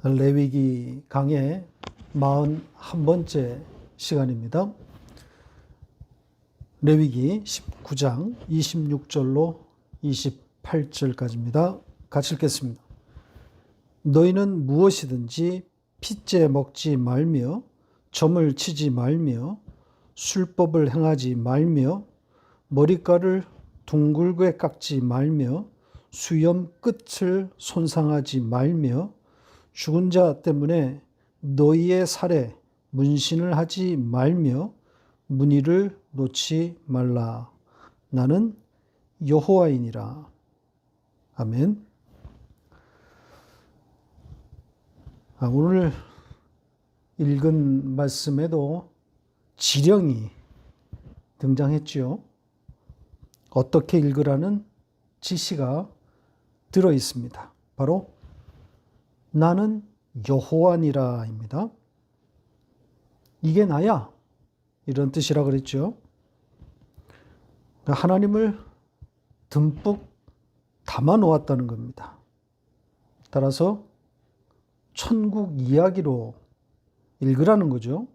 레위기 강의 41번째 시간입니다. 레위기 19장 26절로 28절까지입니다. 같이 읽겠습니다. 너희는 무엇이든지 핏째 먹지 말며 점을 치지 말며 술법을 행하지 말며 머리카락을 둥글게 깎지 말며 수염 끝을 손상하지 말며 죽은 자 때문에 너희의 살에 문신을 하지 말며 무늬를 놓지 말라. 나는 여호와이니라. 아멘. 오늘 읽은 말씀에도 지령이 등장했죠. 어떻게 읽으라는 지시가 들어 있습니다. 바로 나는 여호와니라입니다. 이게 나야, 이런 뜻이라 그랬죠. 하나님을 듬뿍 담아 놓았다는 겁니다. 따라서 천국 이야기로 읽으라는 거죠.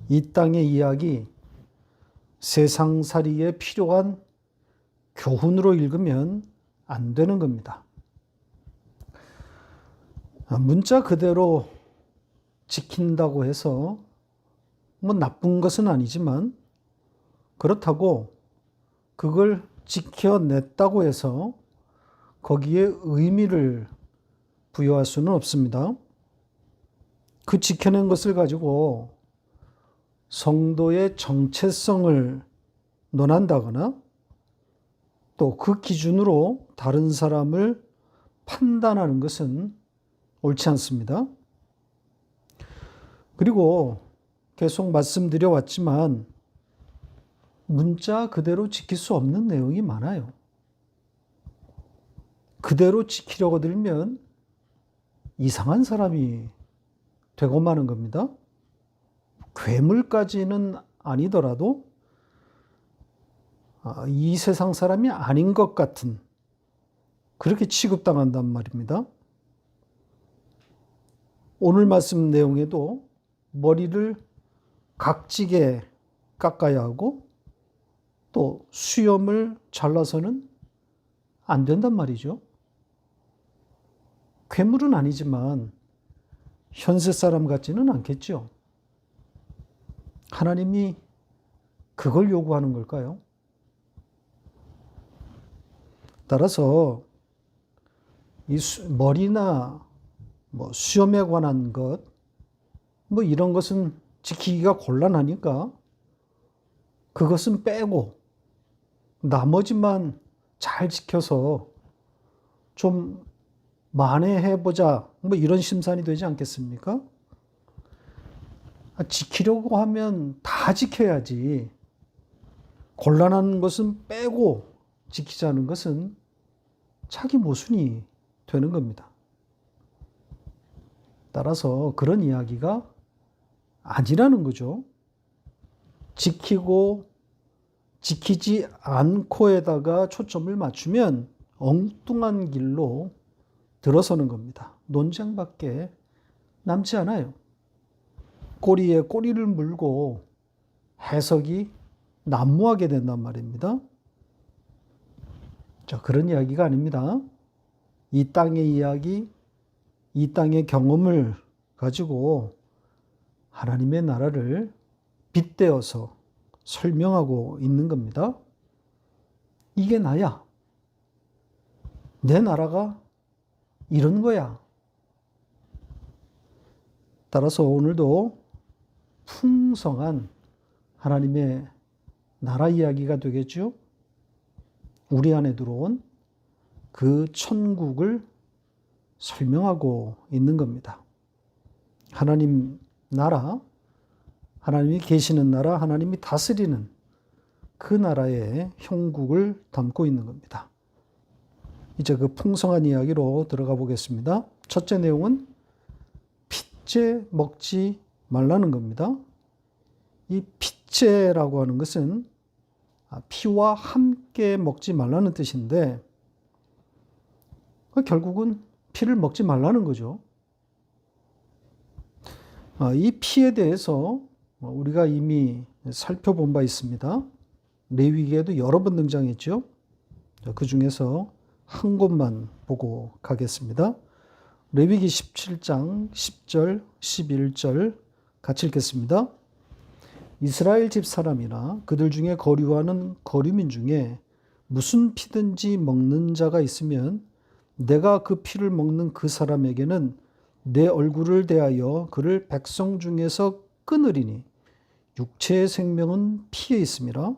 이 땅의 이야기, 세상살이에 필요한 교훈으로 읽으면 안 되는 겁니다. 문자 그대로 지킨다고 해서 뭐 나쁜 것은 아니지만, 그렇다고 그걸 지켜냈다고 해서 거기에 의미를 부여할 수는 없습니다. 그 지켜낸 것을 가지고 성도의 정체성을 논한다거나 또 그 기준으로 다른 사람을 판단하는 것은 옳지 않습니다. 그리고 계속 말씀드려 왔지만 문자 그대로 지킬 수 없는 내용이 많아요. 그대로 지키려고 들면 이상한 사람이 되고 마는 겁니다. 괴물까지는 아니더라도 이 세상 사람이 아닌 것 같은, 그렇게 취급당한단 말입니다. 오늘 말씀 내용에도 머리를 각지게 깎아야 하고 또 수염을 잘라서는 안 된단 말이죠. 괴물은 아니지만 현세 사람 같지는 않겠죠. 하나님이 그걸 요구하는 걸까요? 따라서 이 머리나 수염에 관한 것, 이런 것은 지키기가 곤란하니까 그것은 빼고 나머지만 잘 지켜서 좀 만회해보자, 이런 심산이 되지 않겠습니까? 지키려고 하면 다 지켜야지. 곤란한 것은 빼고 지키자는 것은 자기 모순이 되는 겁니다. 따라서 그런 이야기가 아니라는 거죠. 지키고 지키지 않고에다가 초점을 맞추면 엉뚱한 길로 들어서는 겁니다. 논쟁밖에 남지 않아요. 꼬리에 꼬리를 물고 해석이 난무하게 된단 말입니다. 자, 그런 이야기가 아닙니다. 이 땅의 이야기, 이 땅의 경험을 가지고 하나님의 나라를 빗대어서 설명하고 있는 겁니다. 이게 나야. 내 나라가 이런 거야. 따라서 오늘도 풍성한 하나님의 나라 이야기가 되겠죠. 우리 안에 들어온 그 천국을 설명하고 있는 겁니다. 하나님 나라, 하나님이 계시는 나라, 하나님이 다스리는 그 나라의 형국을 담고 있는 겁니다. 이제 그 풍성한 이야기로 들어가 보겠습니다. 첫째 내용은 핏째 먹지 말라는 겁니다. 이 핏째라고 하는 것은 피와 함께 먹지 말라는 뜻인데 결국은 피를 먹지 말라는 거죠. 이 피에 대해서 우리가 이미 살펴본 바 있습니다. 레위기에도 여러 번 등장했죠. 그 중에서 한 곳만 보고 가겠습니다. 레위기 17장 10절, 11절 같이 읽겠습니다. 이스라엘 집 사람이나 그들 중에 거류하는 거류민 중에 무슨 피든지 먹는 자가 있으면 내가 그 피를 먹는 그 사람에게는 내 얼굴을 대하여 그를 백성 중에서 끊으리니 육체의 생명은 피에 있음이라.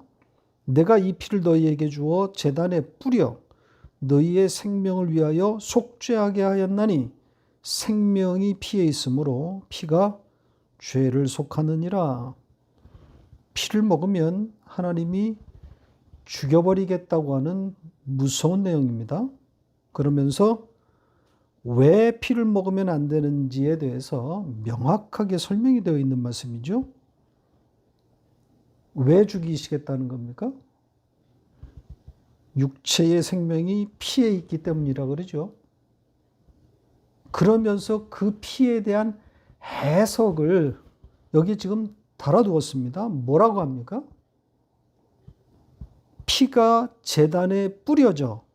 내가 이 피를 너희에게 주어 제단에 뿌려 너희의 생명을 위하여 속죄하게 하였나니 생명이 피에 있으므로 피가 죄를 속하느니라. 피를 먹으면 하나님이 죽여버리겠다고 하는 무서운 내용입니다. 그러면서 왜 피를 먹으면 안 되는지에 대해서 명확하게 설명이 되어 있는 말씀이죠. 왜 죽이시겠다는 겁니까? 육체의 생명이 피에 있기 때문이라 그러죠. 그러면서 그 피에 대한 해석을 여기 지금 달아두었습니다. 뭐라고 합니까? 피가 제단에 뿌려져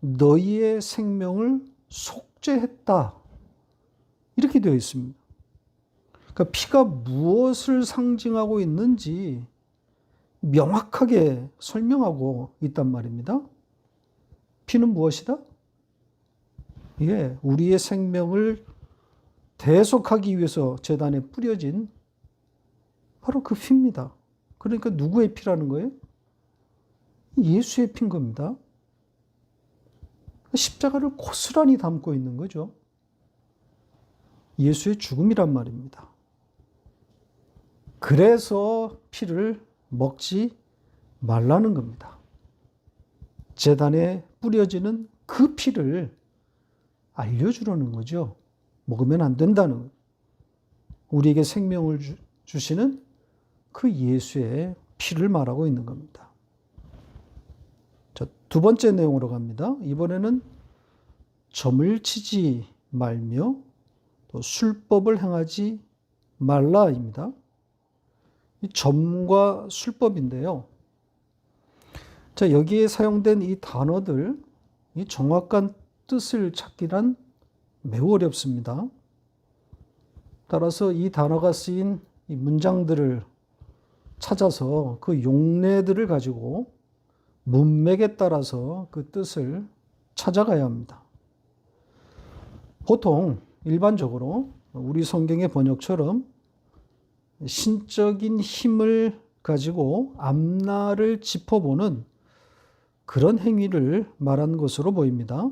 너희의 생명을 속죄했다. 이렇게 되어 있습니다. 그러니까 피가 무엇을 상징하고 있는지 명확하게 설명하고 있단 말입니다. 피는 무엇이다? 예, 우리의 생명을 대속하기 위해서 제단에 뿌려진 바로 그 피입니다. 그러니까 누구의 피라는 거예요? 예수의 피인 겁니다. 십자가를 고스란히 담고 있는 거죠. 예수의 죽음이란 말입니다. 그래서 피를 먹지 말라는 겁니다. 제단에 뿌려지는 그 피를 알려주려는 거죠. 먹으면 안 된다는 거예요. 우리에게 생명을 주시는 그 예수의 피를 말하고 있는 겁니다. 자, 두 번째 내용으로 갑니다. 이번에는 점을 치지 말며 또 술법을 행하지 말라입니다. 이 점과 술법인데요. 자, 여기에 사용된 이 단어들, 이 정확한 뜻을 찾기란 매우 어렵습니다. 따라서 이 단어가 쓰인 이 문장들을 찾아서 그 용례들을 가지고 문맥에 따라서 그 뜻을 찾아가야 합니다. 보통 일반적으로 우리 성경의 번역처럼 신적인 힘을 가지고 앞날을 짚어보는 그런 행위를 말한 것으로 보입니다.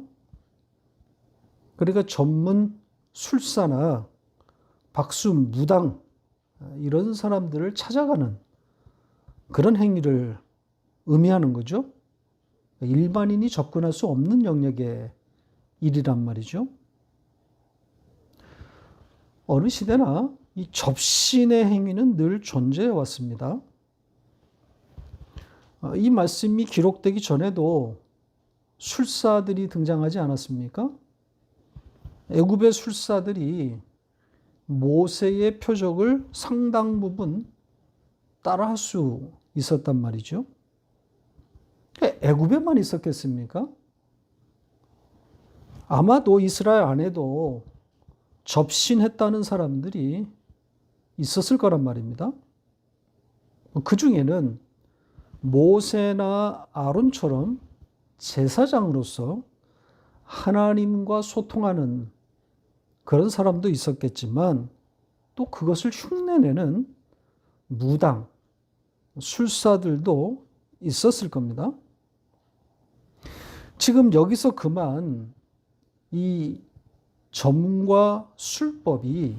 그러니까 전문 술사나 박수, 무당 이런 사람들을 찾아가는 그런 행위를 의미하는 거죠. 일반인이 접근할 수 없는 영역의 일이란 말이죠. 어느 시대나 이 접신의 행위는 늘 존재해 왔습니다. 이 말씀이 기록되기 전에도 술사들이 등장하지 않았습니까? 애굽의 술사들이 모세의 표적을 상당 부분 따라할 수 있었단 말이죠. 애굽에만 있었겠습니까? 아마도 이스라엘 안에도 접신했다는 사람들이 있었을 거란 말입니다. 그 중에는 모세나 아론처럼 제사장으로서 하나님과 소통하는 그런 사람도 있었겠지만 또 그것을 흉내내는 무당, 술사들도 있었을 겁니다. 지금 여기서 그만 이 점과 술법이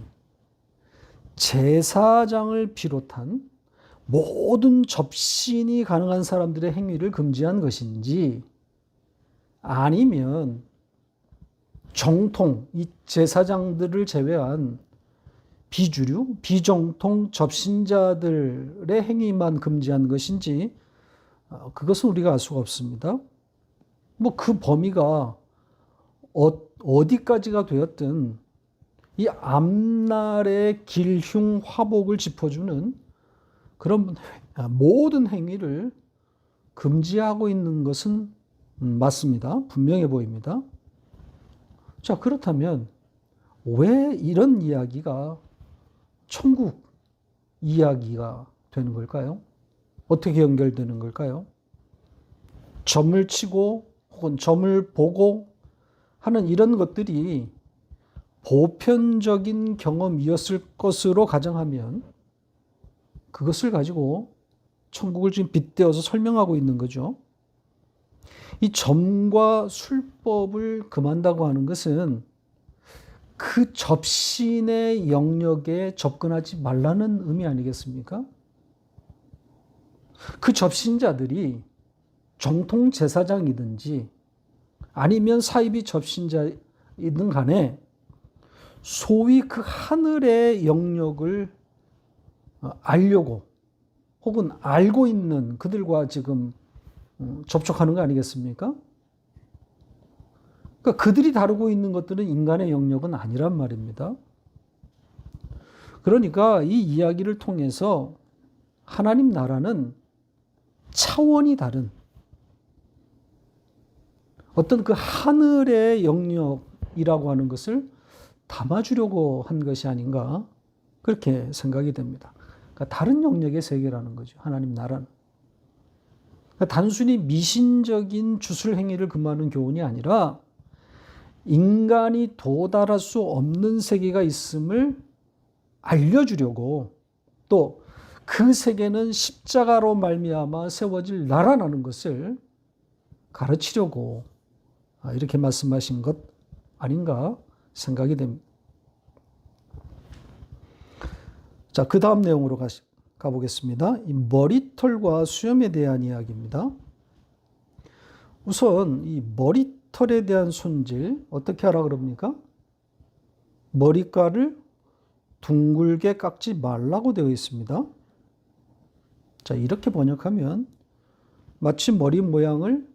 제사장을 비롯한 모든 접신이 가능한 사람들의 행위를 금지한 것인지 아니면 정통, 이 제사장들을 제외한 비주류, 비정통 접신자들의 행위만 금지한 것인지 그것은 우리가 알 수가 없습니다. 뭐 그 범위가 어디까지가 되었든 이 앞날의 길흉 화복을 짚어주는 그런 모든 행위를 금지하고 있는 것은 맞습니다. 분명해 보입니다. 자, 그렇다면 왜 이런 이야기가 천국 이야기가 되는 걸까요? 어떻게 연결되는 걸까요? 점을 치고 혹은 점을 보고 하는 이런 것들이 보편적인 경험이었을 것으로 가정하면 그것을 가지고 천국을 지금 빗대어서 설명하고 있는 거죠. 이 점과 술법을 금한다고 하는 것은 그 접신의 영역에 접근하지 말라는 의미 아니겠습니까? 그 접신자들이 정통 제사장이든지 아니면 사이비 접신자이든 간에 소위 그 하늘의 영역을 알려고 혹은 알고 있는 그들과 지금 접촉하는 거 아니겠습니까? 그러니까 그들이 다루고 있는 것들은 인간의 영역은 아니란 말입니다. 그러니까 이 이야기를 통해서 하나님 나라는 차원이 다른 어떤 그 하늘의 영역이라고 하는 것을 담아주려고 한 것이 아닌가 그렇게 생각이 됩니다. 그러니까 다른 영역의 세계라는 거죠. 하나님 나라는. 그러니까 단순히 미신적인 주술 행위를 금하는 교훈이 아니라 인간이 도달할 수 없는 세계가 있음을 알려주려고 또 그 세계는 십자가로 말미암아 세워질 나라라는 것을 가르치려고 이렇게 말씀하신 것 아닌가 생각이 됩니다. 자, 그 다음 내용으로 가보겠습니다. 이 머리털과 수염에 대한 이야기입니다. 우선 이 머리털에 대한 손질 어떻게 하라 그럽니까? 머리카락을 둥글게 깎지 말라고 되어 있습니다. 자, 이렇게 번역하면 마치 머리 모양을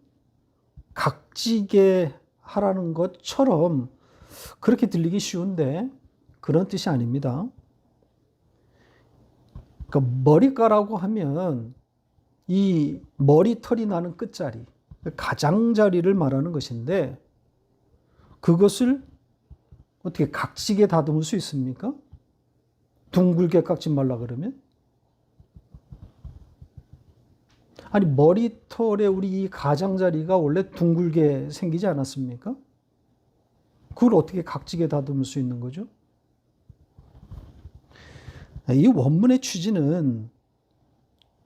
각지게 하라는 것처럼 그렇게 들리기 쉬운데 그런 뜻이 아닙니다. 그러니까 머리카락이라고 하면 이 머리털이 나는 끝자리, 가장자리를 말하는 것인데 그것을 어떻게 각지게 다듬을 수 있습니까? 둥글게 깎지 말라 그러면? 아니 머리털에 우리 이 가장자리가 원래 둥글게 생기지 않았습니까? 그걸 어떻게 각지게 다듬을 수 있는 거죠? 이 원문의 취지는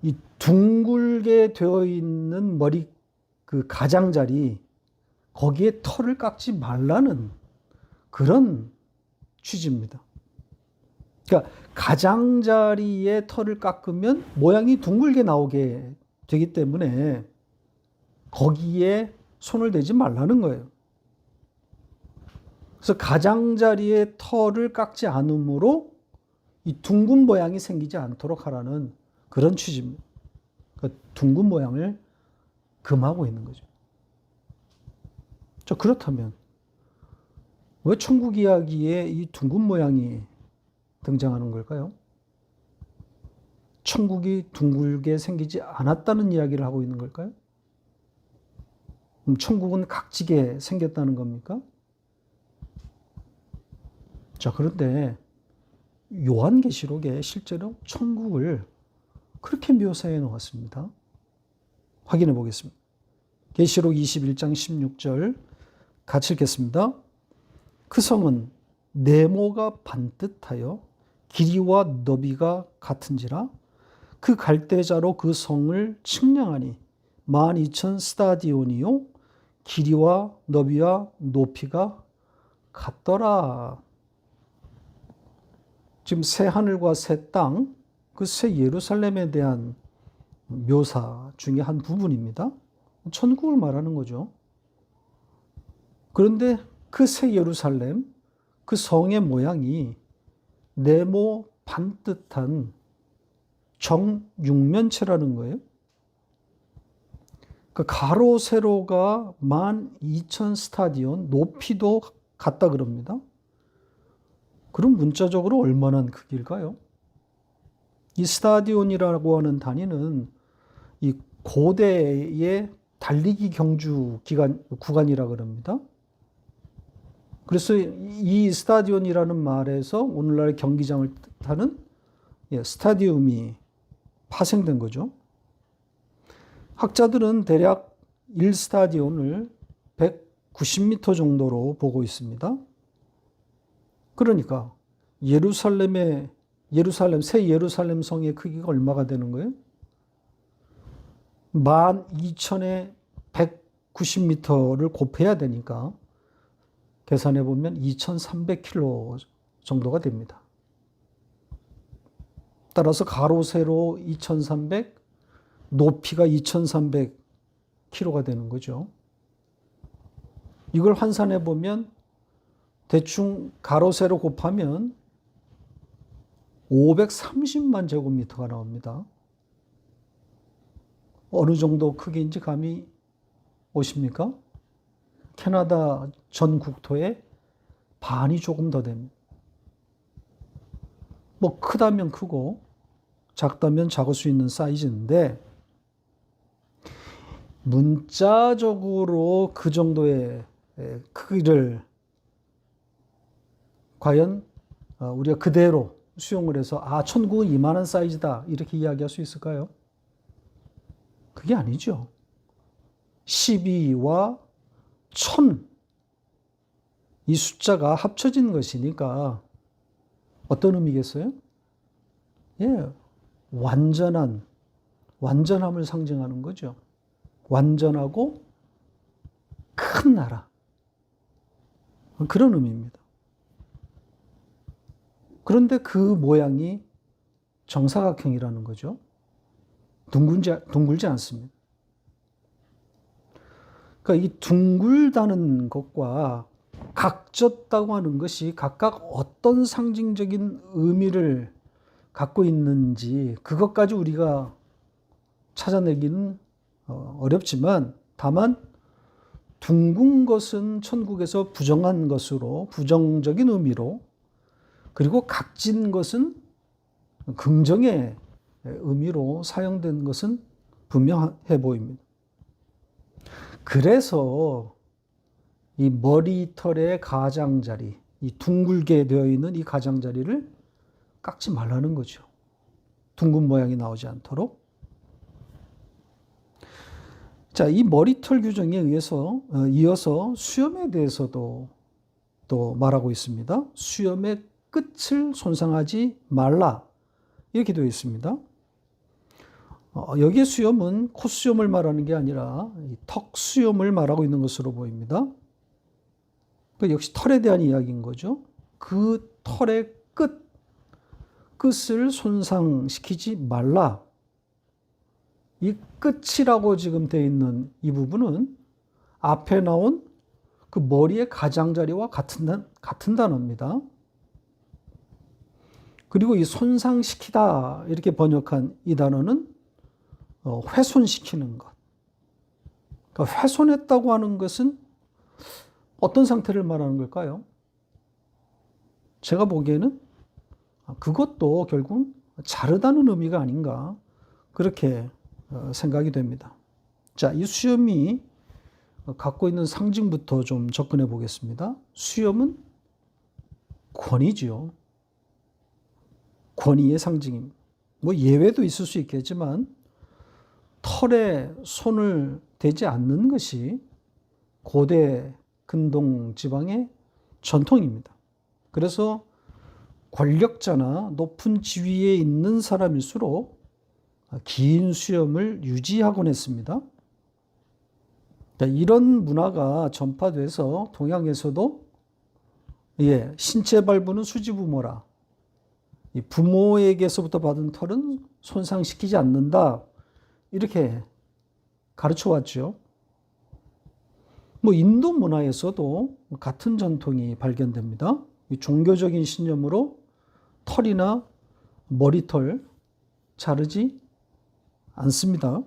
이 둥글게 되어 있는 머리 그 가장자리 거기에 털을 깎지 말라는 그런 취지입니다. 그러니까 가장자리에 털을 깎으면 모양이 둥글게 나오게 되기 때문에 거기에 손을 대지 말라는 거예요. 그래서 가장자리에 털을 깎지 않으므로 이 둥근 모양이 생기지 않도록 하라는 그런 취지입니다. 그러니까 둥근 모양을 금하고 있는 거죠. 자, 그렇다면 왜 천국 이야기에 이 둥근 모양이 등장하는 걸까요? 천국이 둥글게 생기지 않았다는 이야기를 하고 있는 걸까요? 그럼 천국은 각지게 생겼다는 겁니까? 자, 그런데 요한계시록에 실제로 천국을 그렇게 묘사해 놓았습니다. 확인해 보겠습니다. 계시록 21장 16절 같이 읽겠습니다. 그 성은 네모가 반듯하여 길이와 너비가 같은지라 그 갈대자로 그 성을 측량하니 12,000 스타디온이요 길이와 너비와 높이가 같더라. 지금 새 하늘과 새 땅, 그 새 예루살렘에 대한 묘사 중에 한 부분입니다. 천국을 말하는 거죠. 그런데 그 새 예루살렘, 그 성의 모양이 네모 반듯한 정육면체라는 거예요. 그 가로 세로가 12,000 스타디온, 높이도 같다 그럽니다. 그럼 문자적으로 얼마나 크기일까요? 이 스타디온이라고 하는 단위는 이 고대의 달리기 경주 구간이라 그럽니다. 그래서 이 스타디온이라는 말에서 오늘날 경기장을 뜻하는 스타디움이 파생된 거죠. 학자들은 대략 1스타디온을 190m 정도로 보고 있습니다. 그러니까 새 예루살렘 성의 크기가 얼마가 되는 거예요? 12,000에 190m를 곱해야 되니까 계산해 보면 2,300km 정도가 됩니다. 따라서 가로 세로 2,300, 높이가 2,300km가 되는 거죠. 이걸 환산해 보면 대충 가로 세로 곱하면 530만 제곱미터가 나옵니다. 어느 정도 크기인지 감이 오십니까? 캐나다 전 국토의 반이 조금 더 됩니다. 뭐 크다면 크고 작다면 작을 수 있는 사이즈인데 문자적으로 그 정도의 크기를 과연 우리가 그대로 수용을 해서 천국은 이만한 사이즈다 이렇게 이야기할 수 있을까요? 그게 아니죠. 12와 1000 이 숫자가 합쳐진 것이니까 어떤 의미겠어요? 완전함을 상징하는 거죠. 완전하고 큰 나라. 그런 의미입니다. 그런데 그 모양이 정사각형이라는 거죠. 둥글지 않습니다. 그러니까 이 둥글다는 것과 각졌다고 하는 것이 각각 어떤 상징적인 의미를 갖고 있는지 그것까지 우리가 찾아내기는 어렵지만 다만 둥근 것은 천국에서 부정한 것으로 부정적인 의미로 그리고 각진 것은 긍정의 의미로 사용된 것은 분명해 보입니다. 그래서 이 머리털의 가장자리, 이 둥글게 되어 있는 이 가장자리를 깎지 말라는 거죠. 둥근 모양이 나오지 않도록. 자, 이 머리털 규정에 이어서 수염에 대해서도 또 말하고 있습니다. 수염의 끝을 손상하지 말라. 이렇게 되어 있습니다. 여기에 수염은 콧수염을 말하는 게 아니라 턱 수염을 말하고 있는 것으로 보입니다. 역시 털에 대한 이야기인 거죠. 그 털의 끝을 손상시키지 말라. 이 끝이라고 지금 되어 있는 이 부분은 앞에 나온 그 머리의 가장자리와 같은 단어입니다. 그리고 이 손상시키다 이렇게 번역한 이 단어는 훼손시키는 것. 그러니까 훼손했다고 하는 것은 어떤 상태를 말하는 걸까요? 제가 보기에는 그것도 결국은 자르다는 의미가 아닌가 그렇게 생각이 됩니다. 자, 이 수염이 갖고 있는 상징부터 좀 접근해 보겠습니다. 수염은 권위지요. 권위의 상징입니다. 뭐 예외도 있을 수 있겠지만 털에 손을 대지 않는 것이 고대 근동 지방의 전통입니다. 그래서 권력자나 높은 지위에 있는 사람일수록 긴 수염을 유지하곤 했습니다. 이런 문화가 전파돼서 동양에서도 신체 발부는 수지부모라. 부모에게서부터 받은 털은 손상시키지 않는다. 이렇게 가르쳐 왔죠. 인도 문화에서도 같은 전통이 발견됩니다. 종교적인 신념으로 털이나 머리털 자르지 않습니다.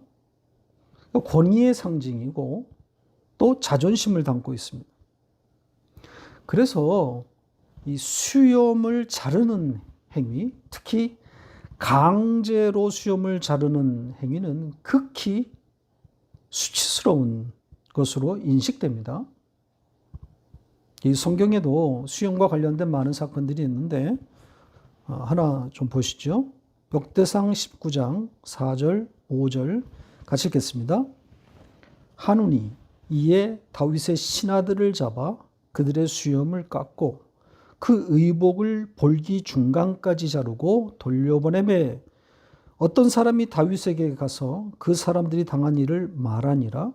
권위의 상징이고 또 자존심을 담고 있습니다. 그래서 이 수염을 자르는 행위, 특히 강제로 수염을 자르는 행위는 극히 수치스러운 것으로 인식됩니다. 이 성경에도 수염과 관련된 많은 사건들이 있는데 하나 좀 보시죠. 역대상 19장 4절 5절 같이 읽겠습니다. 한운이 이에 다윗의 신하들을 잡아 그들의 수염을 깎고 그 의복을 볼기 중간까지 자르고 돌려보내매 어떤 사람이 다윗에게 가서 그 사람들이 당한 일을 말하니라.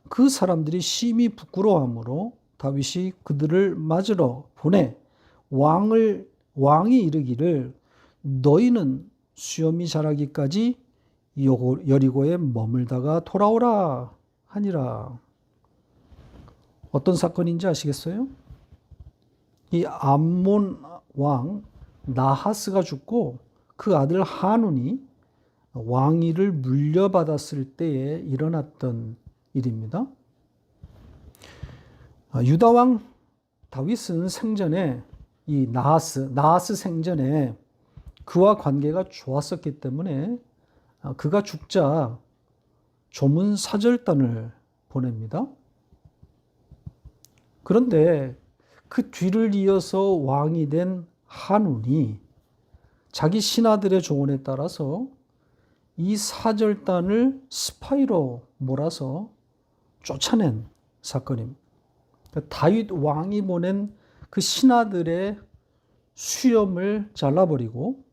그 사람들이 심히 부끄러워하므로 다윗이 그들을 맞으러 보내 왕이 이르기를 너희는 수염이 자라기까지 여리고에 머물다가 돌아오라 하니라. 어떤 사건인지 아시겠어요? 이 암몬 왕 나하스가 죽고 그 아들 한운이 왕위를 물려받았을 때에 일어났던 일입니다. 유다 왕 다윗은 생전에 이 나하스 생전에 그와 관계가 좋았었기 때문에 그가 죽자 조문 사절단을 보냅니다. 그런데 그 뒤를 이어서 왕이 된 한운이 자기 신하들의 조언에 따라서 이 사절단을 스파이로 몰아서 쫓아낸 사건입니다. 다윗 왕이 보낸 그 신하들의 수염을 잘라버리고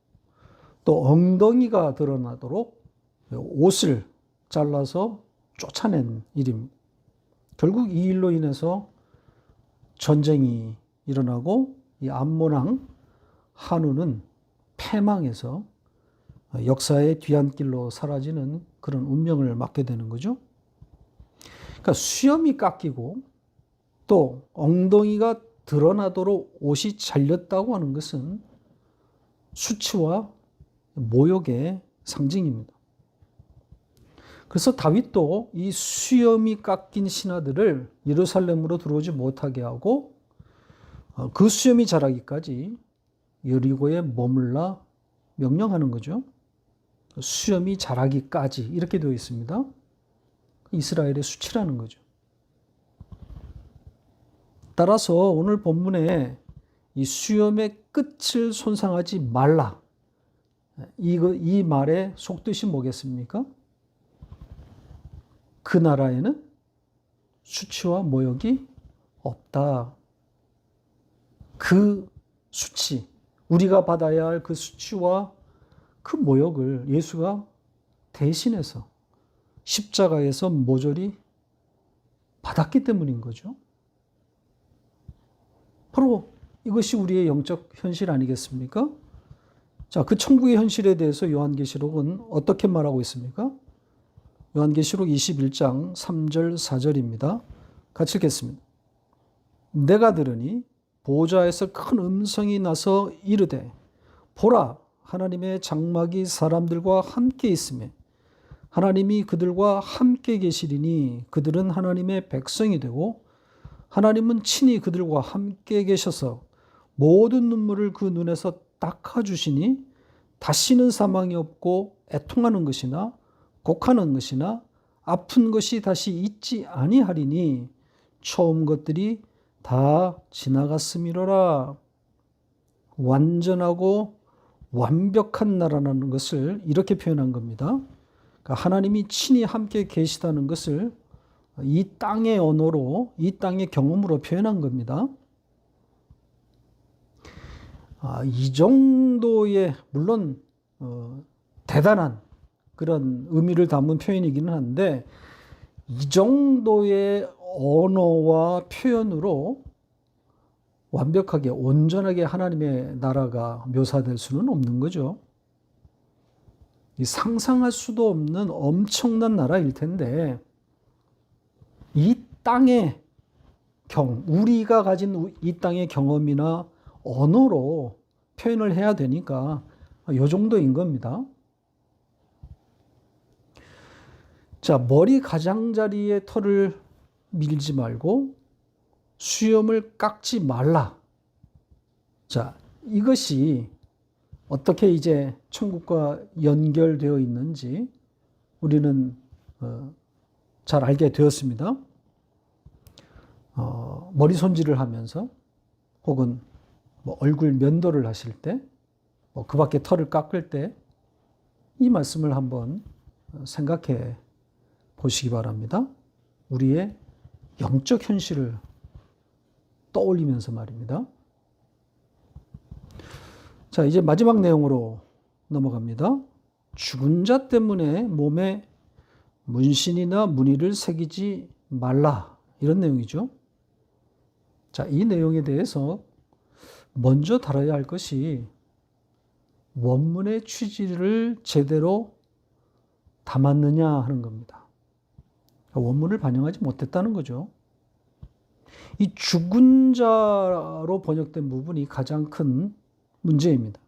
또 엉덩이가 드러나도록 옷을 잘라서 쫓아낸 일입니다. 결국 이 일로 인해서 전쟁이 일어나고 이 암몬 왕 한운은 패망해서 역사의 뒤안길로 사라지는 그런 운명을 맞게 되는 거죠. 그러니까 수염이 깎이고 또 엉덩이가 드러나도록 옷이 잘렸다고 하는 것은 수치와 모욕의 상징입니다. 그래서 다윗도 이 수염이 깎인 신하들을 예루살렘으로 들어오지 못하게 하고 그 수염이 자라기까지 여리고에 머물라 명령하는 거죠. 수염이 자라기까지 이렇게 되어 있습니다. 이스라엘의 수치라는 거죠. 따라서 오늘 본문에 이 수염의 끝을 손상하지 말라. 이 말의 속뜻이 뭐겠습니까? 그 나라에는 수치와 모욕이 없다. 그 수치, 우리가 받아야 할 그 수치와 그 모욕을 예수가 대신해서 십자가에서 모조리 받았기 때문인 거죠. 바로 이것이 우리의 영적 현실 아니겠습니까? 자, 그 천국의 현실에 대해서 요한계시록은 어떻게 말하고 있습니까? 요한계시록 21장 3절 4절입니다. 같이 읽겠습니다. 내가 들으니 보좌에서 큰 음성이 나서 이르되 보라 하나님의 장막이 사람들과 함께 있으며 하나님이 그들과 함께 계시리니 그들은 하나님의 백성이 되고 하나님은 친히 그들과 함께 계셔서 모든 눈물을 그 눈에서 닦아주시니 다시는 사망이 없고 애통하는 것이나 곡하는 것이나 아픈 것이 다시 있지 아니하리니 처음 것들이 다 지나갔음이로라. 완전하고 완벽한 나라라는 것을 이렇게 표현한 겁니다. 그러니까 하나님이 친히 함께 계시다는 것을 이 땅의 언어로, 이 땅의 경험으로 표현한 겁니다. 이 정도의 물론 대단한 그런 의미를 담은 표현이기는 한데 이 정도의 언어와 표현으로 완벽하게 온전하게 하나님의 나라가 묘사될 수는 없는 거죠. 상상할 수도 없는 엄청난 나라일 텐데 이 땅의 우리가 가진 이 땅의 경험이나 언어로 표현을 해야 되니까 이 정도인 겁니다. 자, 머리 가장자리에 털을 밀지 말고 수염을 깎지 말라. 자, 이것이 어떻게 이제 천국과 연결되어 있는지 우리는 잘 알게 되었습니다. 머리 손질을 하면서 혹은 뭐 얼굴 면도를 하실 때, 그 밖에 털을 깎을 때 이 말씀을 한번 생각해 보시기 바랍니다. 우리의 영적 현실을 떠올리면서 말입니다. 자, 이제 마지막 내용으로 넘어갑니다. 죽은 자 때문에 몸에 문신이나 무늬를 새기지 말라. 이런 내용이죠. 자, 이 내용에 대해서 먼저 다뤄야 할 것이 원문의 취지를 제대로 담았느냐 하는 겁니다. 원문을 반영하지 못했다는 거죠. 이 죽은 자로 번역된 부분이 가장 큰 문제입니다.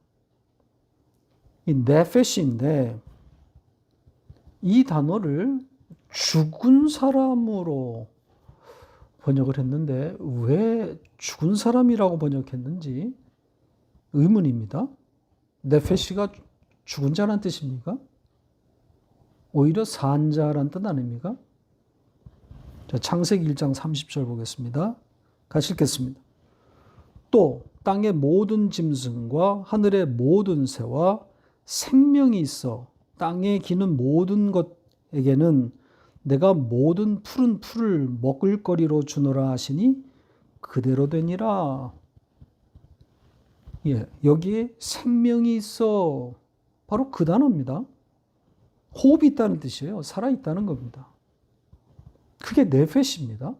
이 네페시인데 이 단어를 죽은 사람으로 번역을 했는데 왜 죽은 사람이라고 번역했는지 의문입니다. 네페시가 죽은 자란 뜻입니까? 오히려 산 자란 뜻 아닙니까? 자, 창세기 1장 30절 보겠습니다. 같이 읽겠습니다. 또 땅의 모든 짐승과 하늘의 모든 새와 생명이 있어 땅에 기는 모든 것에게는 내가 모든 푸른 풀을 먹을 거리로 주노라 하시니 그대로 되니라. 예, 여기에 생명이 있어. 바로 그 단어입니다. 호흡이 있다는 뜻이에요. 살아있다는 겁니다. 그게 네페시입니다.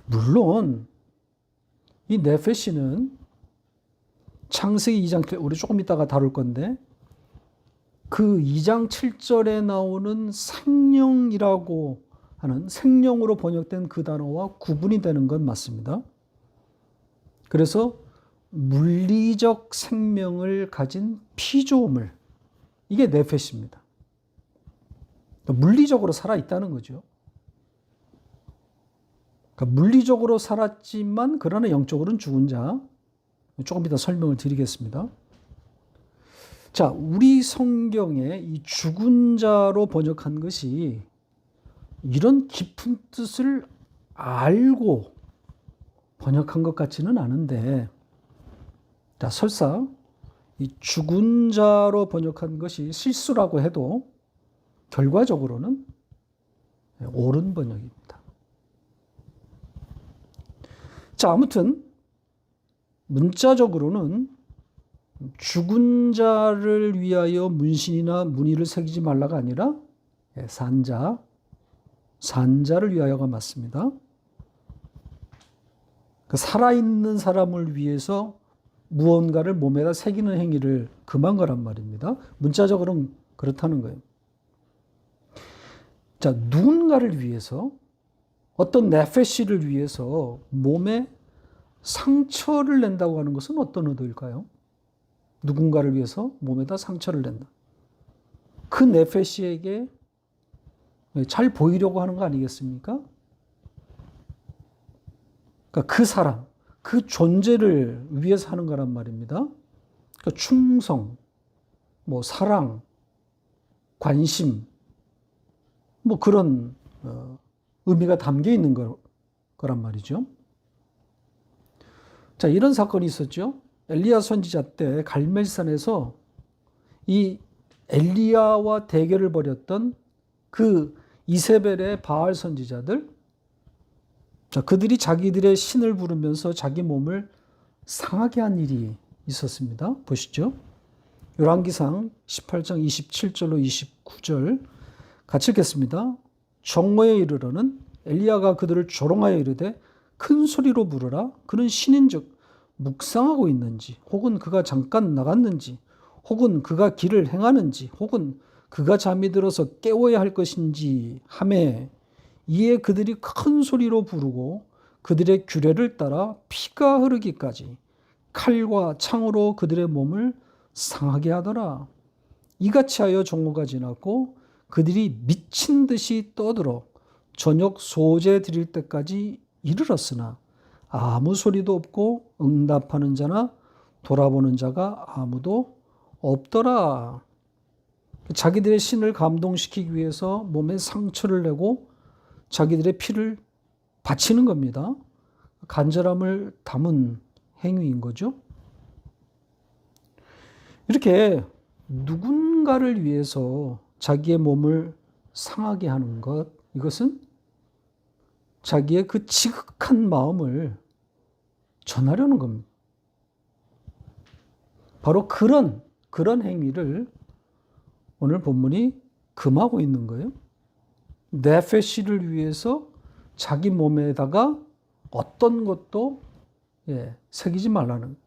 물론 이 네페시는 창세기 2장, 우리 조금 이따가 다룰 건데 그 2장 7절에 나오는 생명이라고 하는 생명으로 번역된 그 단어와 구분이 되는 건 맞습니다. 그래서 물리적 생명을 가진 피조물, 이게 네페시입니다. 물리적으로 살아있다는 거죠. 그러니까 물리적으로 살았지만 그러나 영적으로는 죽은 자. 조금 이따 설명을 드리겠습니다. 자, 우리 성경에 이 죽은 자로 번역한 것이 이런 깊은 뜻을 알고 번역한 것 같지는 않은데, 자, 설사 이 죽은 자로 번역한 것이 실수라고 해도 결과적으로는 옳은 번역입니다. 자, 아무튼 문자적으로는 죽은 자를 위하여 문신이나 무늬를 새기지 말라가 아니라 산자를 위하여가 맞습니다. 살아있는 사람을 위해서 무언가를 몸에다 새기는 행위를 금한 거란 말입니다. 문자적으로는 그렇다는 거예요. 자, 누군가를 위해서, 어떤 네페시를 위해서 몸에 상처를 낸다고 하는 것은 어떤 의도일까요? 누군가를 위해서 몸에다 상처를 낸다. 그 네페시에게 잘 보이려고 하는 거 아니겠습니까? 그러니까 그 사람, 그 존재를 위해서 하는 거란 말입니다. 그러니까 충성, 사랑, 관심, 그런 의미가 담겨 있는 거란 말이죠. 자, 이런 사건이 있었죠. 엘리야 선지자 때 갈멜산에서 이 엘리야와 대결을 벌였던 그 이세벨의 바알 선지자들, 자, 그들이 자기들의 신을 부르면서 자기 몸을 상하게 한 일이 있었습니다. 보시죠. 열왕기상 18장 27절로 29절 같이 읽겠습니다. 정오에 이르러는 엘리야가 그들을 조롱하여 이르되 큰 소리로 부르라. 그는 신인즉 묵상하고 있는지, 혹은 그가 잠깐 나갔는지, 혹은 그가 길을 행하는지, 혹은 그가 잠이 들어서 깨워야 할 것인지 하매, 이에 그들이 큰 소리로 부르고 그들의 규례를 따라 피가 흐르기까지 칼과 창으로 그들의 몸을 상하게 하더라. 이같이 하여 정오가 지났고 그들이 미친 듯이 떠들어 저녁 소제 드릴 때까지 이르렀으나 아무 소리도 없고 응답하는 자나 돌아보는 자가 아무도 없더라. 자기들의 신을 감동시키기 위해서 몸에 상처를 내고 자기들의 피를 바치는 겁니다. 간절함을 담은 행위인 거죠. 이렇게 누군가를 위해서 자기의 몸을 상하게 하는 것, 이것은 자기의 그 지극한 마음을 전하려는 겁니다. 바로 그런 행위를 오늘 본문이 금하고 있는 거예요. 네페시를 위해서 자기 몸에다가 어떤 것도 새기지 말라는,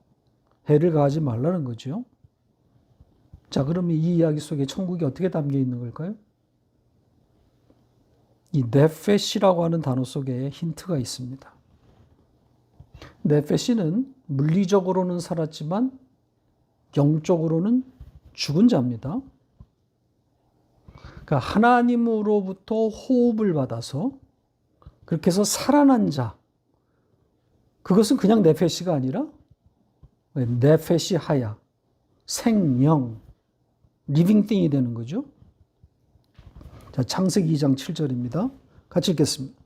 해를 가하지 말라는 거죠. 자, 그러면 이 이야기 속에 천국이 어떻게 담겨 있는 걸까요? 이 네페시라고 하는 단어 속에 힌트가 있습니다. 네페시는 물리적으로는 살았지만 영적으로는 죽은 자입니다. 그러니까 하나님으로부터 호흡을 받아서 그렇게 해서 살아난 자, 그것은 그냥 네페시가 아니라 네페시 하야, 생명, 리빙띵이 되는 거죠. 자, 창세기 2장 7절입니다. 같이 읽겠습니다.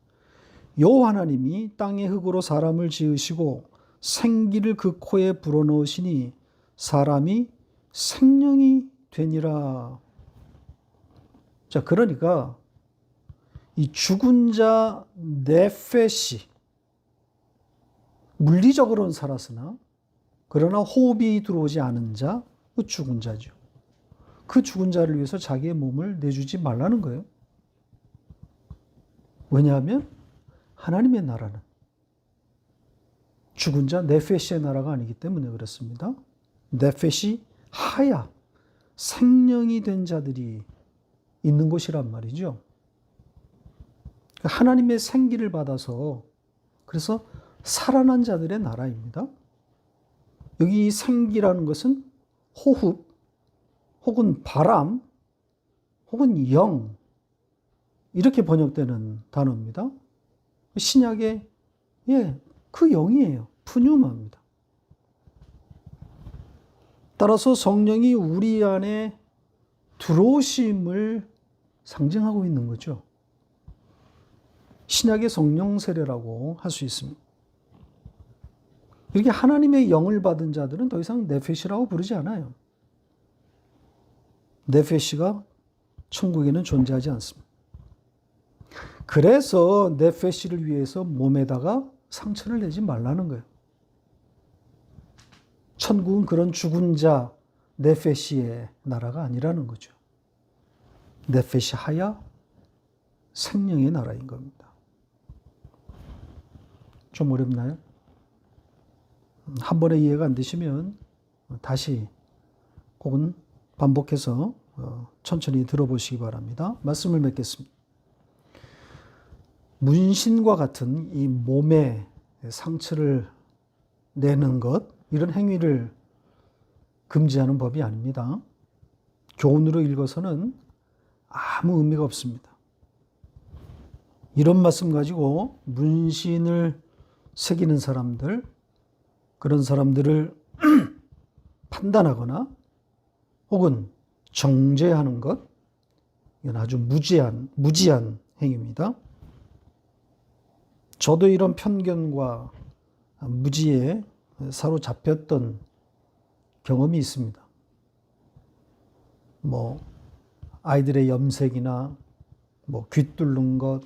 여호와 하나님이 땅의 흙으로 사람을 지으시고 생기를 그 코에 불어넣으시니 사람이 생명이 되니라. 자, 그러니까 이 죽은 자 네페시, 물리적으로는 살았으나 그러나 호흡이 들어오지 않은 자, 그 죽은 자죠. 그 죽은 자를 위해서 자기의 몸을 내주지 말라는 거예요. 왜냐하면 하나님의 나라는 죽은 자 네페시의 나라가 아니기 때문에 그렇습니다. 네페시 하야, 생명이 된 자들이 있는 곳이란 말이죠. 하나님의 생기를 받아서 그래서 살아난 자들의 나라입니다. 여기 생기라는 것은 호흡 혹은 바람 혹은 영, 이렇게 번역되는 단어입니다. 신약의 그 영이에요. 푸뉴마입니다. 따라서 성령이 우리 안에 들어오심을 상징하고 있는 거죠. 신약의 성령 세례라고 할 수 있습니다. 이렇게 하나님의 영을 받은 자들은 더 이상 네페시라고 부르지 않아요. 네페시가 천국에는 존재하지 않습니다. 그래서 네페시를 위해서 몸에다가 상처를 내지 말라는 거예요. 천국은 그런 죽은 자 네페시의 나라가 아니라는 거죠. 네페시 하야, 생명의 나라인 겁니다. 좀 어렵나요? 한 번에 이해가 안 되시면 다시 혹은 반복해서 천천히 들어보시기 바랍니다. 말씀을 맺겠습니다. 문신과 같은 이 몸에 상처를 내는 것, 이런 행위를 금지하는 법이 아닙니다. 교훈으로 읽어서는 아무 의미가 없습니다. 이런 말씀 가지고 문신을 새기는 사람들, 그런 사람들을 판단하거나 혹은 정죄하는 것, 이건 아주 무지한 행위입니다. 저도 이런 편견과 무지에 사로잡혔던 경험이 있습니다. 아이들의 염색이나 귀 뚫는 것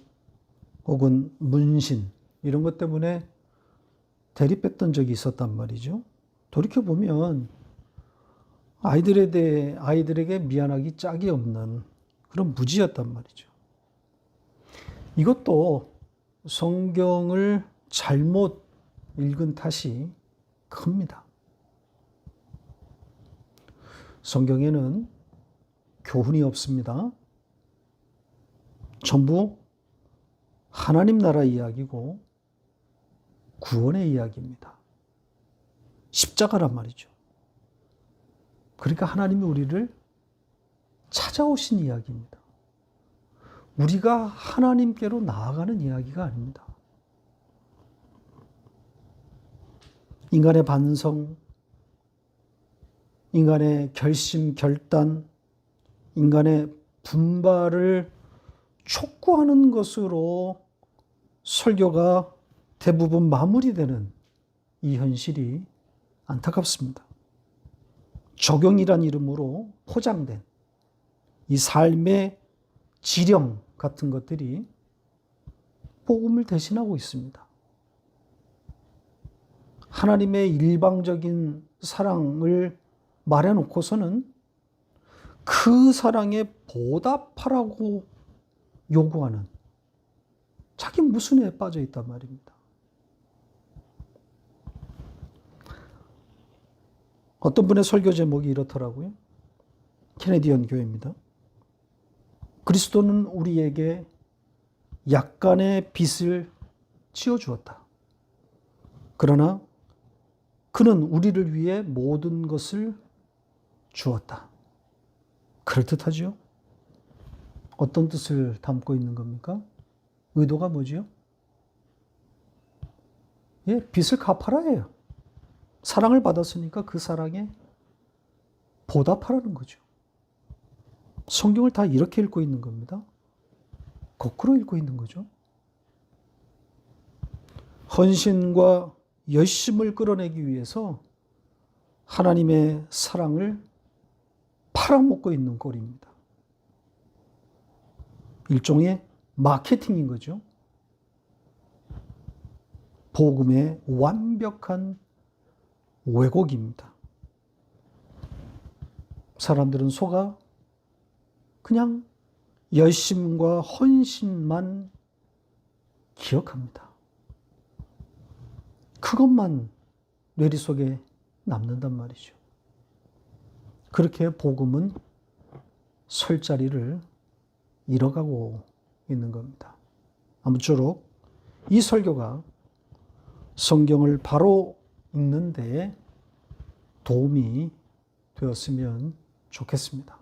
혹은 문신, 이런 것 때문에 대립했던 적이 있었단 말이죠. 돌이켜보면 아이들에게 미안하기 짝이 없는 그런 무지였단 말이죠. 이것도 성경을 잘못 읽은 탓이 큽니다. 성경에는 교훈이 없습니다. 전부 하나님 나라 이야기고 구원의 이야기입니다. 십자가란 말이죠. 그러니까 하나님이 우리를 찾아오신 이야기입니다. 우리가 하나님께로 나아가는 이야기가 아닙니다. 인간의 반성, 인간의 결심, 결단, 인간의 분발을 촉구하는 것으로 설교가 대부분 마무리되는 이 현실이 안타깝습니다. 적용이란 이름으로 포장된 이 삶의 지령 같은 것들이 복음을 대신하고 있습니다. 하나님의 일방적인 사랑을 말해놓고서는 그 사랑에 보답하라고 요구하는 자기 모순에 빠져 있단 말입니다. 어떤 분의 설교 제목이 이렇더라고요. 캐네디언 교회입니다. 그리스도는 우리에게 약간의 빚을 지어주었다. 그러나 그는 우리를 위해 모든 것을 주었다. 그럴듯하죠? 어떤 뜻을 담고 있는 겁니까? 의도가 뭐지요? 예, 빚을 갚아라예요. 사랑을 받았으니까 그 사랑에 보답하라는 거죠. 성경을 다 이렇게 읽고 있는 겁니다. 거꾸로 읽고 있는 거죠. 헌신과 열심을 끌어내기 위해서 하나님의 사랑을 팔아먹고 있는 꼴입니다. 일종의 마케팅인 거죠. 복음의 완벽한 왜곡입니다. 사람들은 속아 그냥 열심과 헌신만 기억합니다. 그것만 뇌리 속에 남는단 말이죠. 그렇게 복음은 설 자리를 잃어가고 있는 겁니다. 아무쪼록 이 설교가 성경을 바로 읽는 데 도움이 되었으면 좋겠습니다.